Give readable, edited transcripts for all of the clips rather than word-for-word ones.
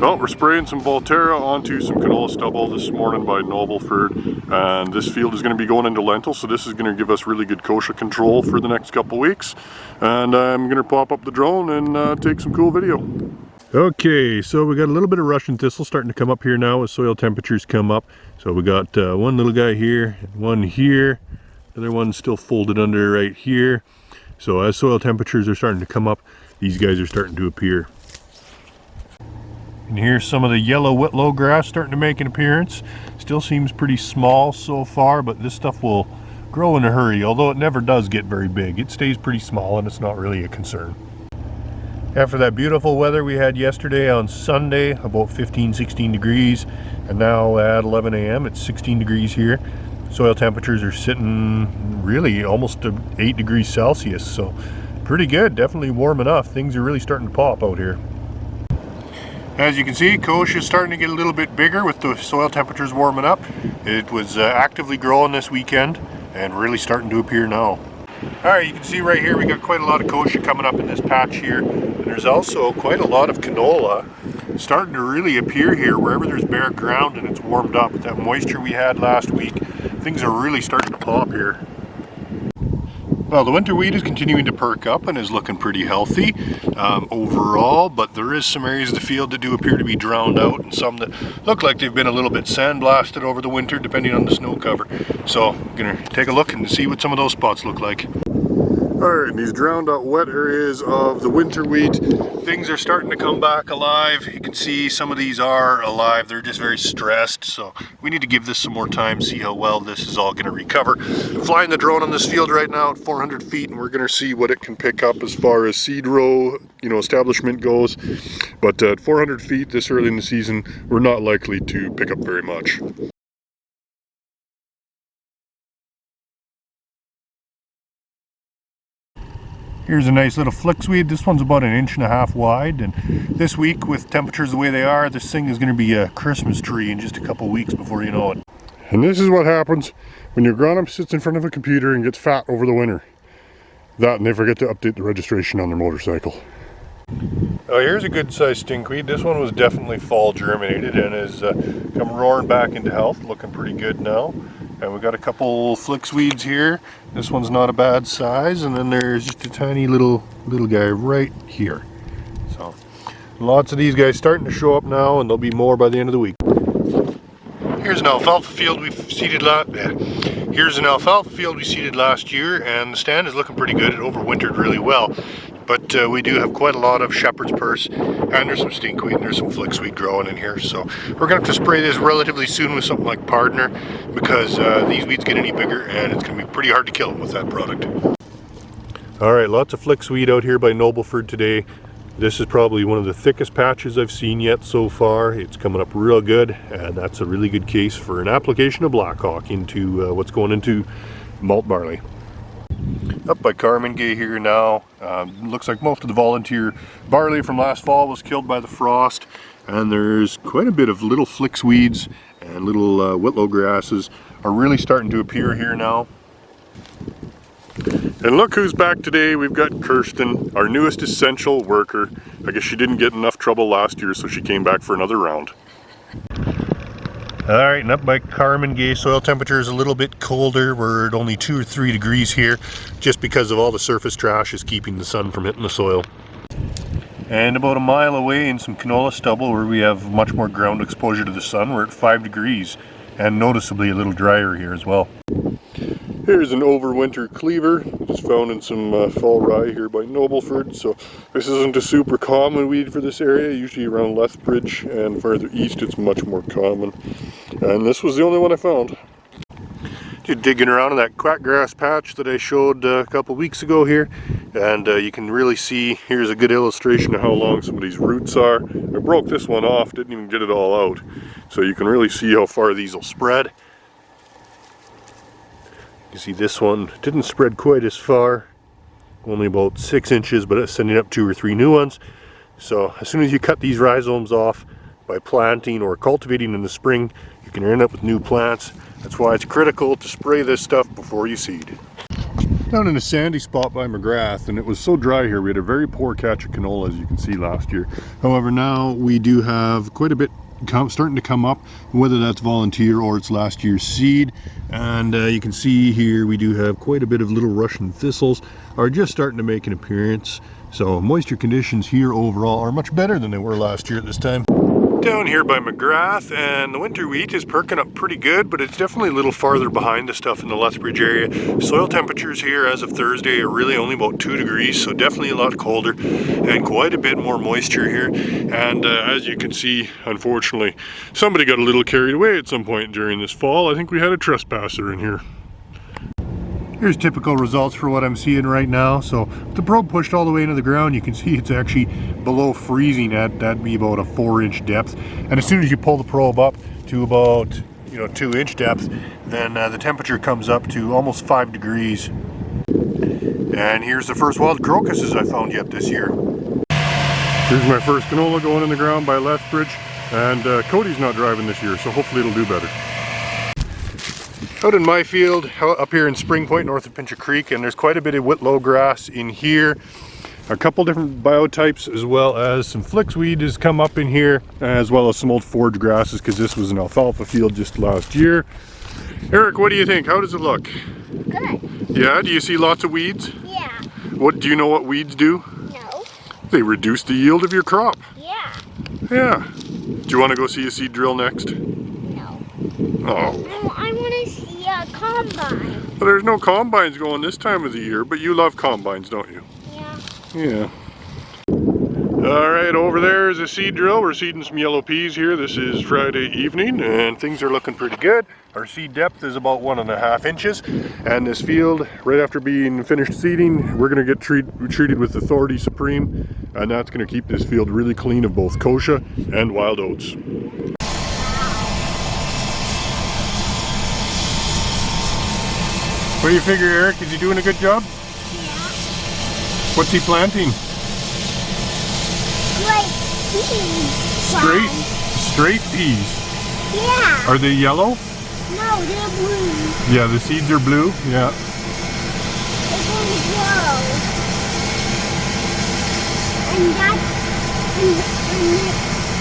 Well, we're spraying some Volterra onto some canola stubble this morning by Nobleford, and this field is going to be going into lentils, so this is going to give us really good kochia control for the next couple weeks. And I'm going to pop up the drone and take some cool video. Okay, so we got a little bit of Russian thistle starting to come up here now as soil temperatures come up. So we got one little guy here, and one here, the other one's still folded under right here. So as soil temperatures are starting to come up, these guys are starting to appear. And here's some of the yellow whitlow grass starting to make an appearance. Still seems pretty small so far, but this stuff will grow in a hurry, although it never does get very big. It stays pretty small and it's not really a concern. After that beautiful weather we had yesterday on Sunday, about 15-16 degrees, and now at 11 a.m. it's 16 degrees here. Soil temperatures are sitting really almost to 8 degrees Celsius, so pretty good, definitely warm enough. Things are really starting to pop out here. As you can see, kochia is starting to get a little bit bigger with the soil temperatures warming up. It was actively growing this weekend and really starting to appear now. Alright, you can see right here we got quite a lot of kochia coming up in this patch here. And there's also quite a lot of canola starting to really appear here wherever there's bare ground and it's warmed up. With that moisture we had last week, things are really starting to pop here. Well, the winter wheat is continuing to perk up and is looking pretty healthy overall, but there is some areas of the field that do appear to be drowned out and some that look like they've been a little bit sandblasted over the winter depending on the snow cover. So I'm going to take a look and see what some of those spots look like. Alright, in these drowned out wet areas of the winter wheat, things are starting to come back alive. You can see some of these are alive, they're just very stressed, so we need to give this some more time, see how well this is all going to recover. I'm flying the drone on this field right now at 400 feet and we're going to see what it can pick up as far as seed row, establishment goes. But at 400 feet this early in the season, we're not likely to pick up very much. Here's a nice little flicksweed. This one's about 1.5 inches wide, and this week with temperatures the way they are, this thing is going to be a Christmas tree in just a couple weeks before you know it. And this is what happens when your agronomist sits in front of a computer and gets fat over the winter. That and they forget to update the registration on their motorcycle. Oh, here's a good sized stinkweed. This one was definitely fall germinated and has come roaring back into health, looking pretty good now. And we got a couple flicksweeds here. This one's not a bad size, and then there's just a tiny little guy right here. So lots of these guys starting to show up now, and there'll be more by the end of the week. Here's an alfalfa field we seeded last year, and the stand is looking pretty good. It overwintered really well. But we do have quite a lot of shepherd's purse, and there's some stinkweed and there's some flicksweed growing in here. So we're going to have to spray this relatively soon with something like Partner, because these weeds get any bigger and it's going to be pretty hard to kill them with that product. Alright, lots of flicksweed out here by Nobleford today. This is probably one of the thickest patches I've seen yet so far. It's coming up real good, and that's a really good case for an application of Blackhawk into what's going into malt barley. Up by Carmen Gay here now. Looks like most of the volunteer barley from last fall was killed by the frost, and there's quite a bit of little flicksweeds and little whitlow grasses are really starting to appear here now. And look who's back today. We've got Kirsten, our newest essential worker. I guess she didn't get enough trouble last year, so she came back for another round. Alright, and up by Carmen Gay, soil temperature is a little bit colder. We're at only 2 or 3 degrees here, just because of all the surface trash is keeping the sun from hitting the soil. And about a mile away in some canola stubble where we have much more ground exposure to the sun, we're at 5 degrees, and noticeably a little drier here as well. Here's an overwinter cleaver, just found in some fall rye here by Nobleford. So this isn't a super common weed for this area. Usually around Lethbridge and further east it's much more common. And this was the only one I found. Just digging around in that quackgrass patch that I showed a couple weeks ago here, and you can really see, here's a good illustration of how long some of these roots are. I broke this one off, didn't even get it all out. So you can really see how far these will spread. You see this one didn't spread quite as far, only about 6 inches, but it's sending up 2 or 3 new ones. So as soon as you cut these rhizomes off by planting or cultivating in the spring, you can end up with new plants. That's why it's critical to spray this stuff before you seed. down in a sandy spot by McGrath, and it was so dry here. We had a very poor catch of canola, as you can see, last year. However, now we do have quite a bit starting to come up, whether that's volunteer or it's last year's seed. And you can see here we do have quite a bit of little Russian thistles are just starting to make an appearance. So moisture conditions here overall are much better than they were last year at this time. Down here by McGrath, and the winter wheat is perking up pretty good, but it's definitely a little farther behind the stuff in the Lethbridge area. Soil temperatures here as of Thursday are really only about 2 degrees, so definitely a lot colder and quite a bit more moisture here. And as you can see, unfortunately, somebody got a little carried away at some point during this fall. I think we had a trespasser in here. Here's typical results for what I'm seeing right now. So the probe pushed all the way into the ground, you can see it's actually below freezing at that'd be about a 4-inch depth. And as soon as you pull the probe up to about 2-inch depth, then the temperature comes up to almost 5 degrees. And here's the first wild crocuses I found yet this year. Here's my first canola going in the ground by Lethbridge, and Cody's not driving this year, so hopefully it'll do better. Out in my field, up here in Spring Point, north of Pincher Creek, and there's quite a bit of whitlow grass in here. A couple different biotypes, as well as some flicksweed has come up in here, as well as some old forage grasses, because this was an alfalfa field just last year. Eric, what do you think? How does it look? Good. Yeah, do you see lots of weeds? Yeah. What do you know what weeds do? No. They reduce the yield of your crop. Yeah. Yeah. Do you want to go see a seed drill next? No. Oh. I want to see a combine. Well, there's no combines going this time of the year, but you love combines, don't you? Yeah. Yeah. All right, over there is a seed drill. We're seeding some yellow peas here. This is Friday evening, and things are looking pretty good. Our seed depth is about 1.5 inches, and this field, right after being finished seeding, we're going to get treated with Authority Supreme, and that's going to keep this field really clean of both kochia and wild oats. What do you figure, Eric? Is he doing a good job? Yeah. What's he planting? Straight peas. Yeah. Are they yellow? No, they're blue. Yeah, the seeds are blue. Yeah. They're going to grow. And that's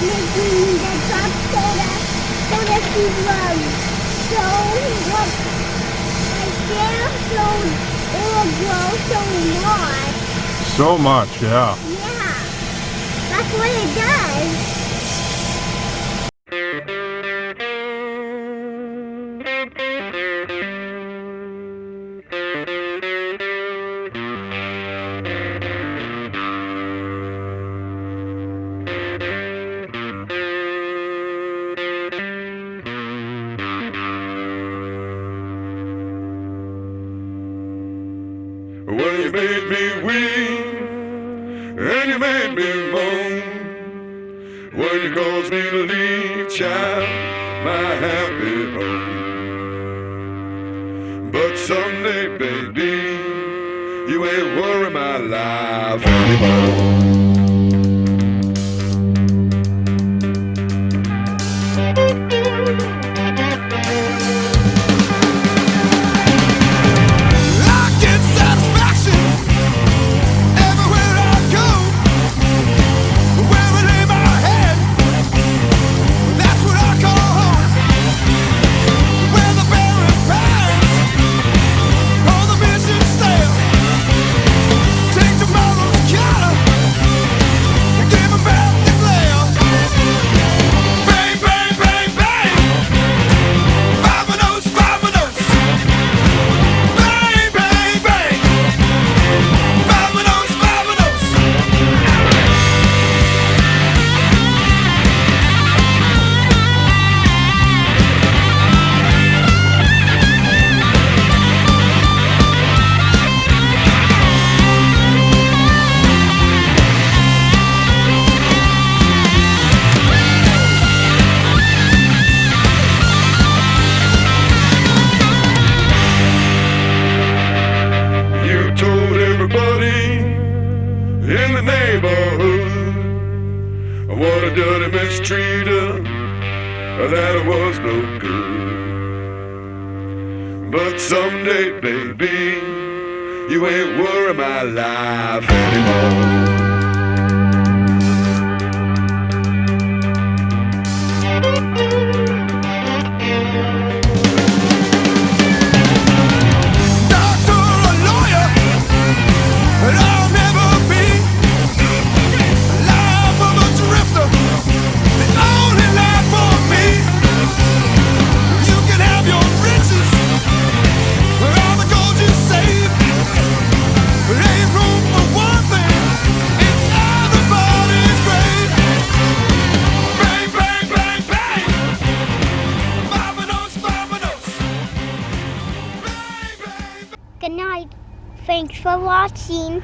making the top so that she grows. So what I guess it will grow so much. So much, yeah. Yeah. That's what it does. Well, you made me weep, and you made me moan. When you caused me to leave, child, my happy home. But someday, baby, you ain't worry my life anymore. What a dirty mistreater, that was no good. But someday, baby, You ain't worry my life anymore. Good night. Thanks for watching.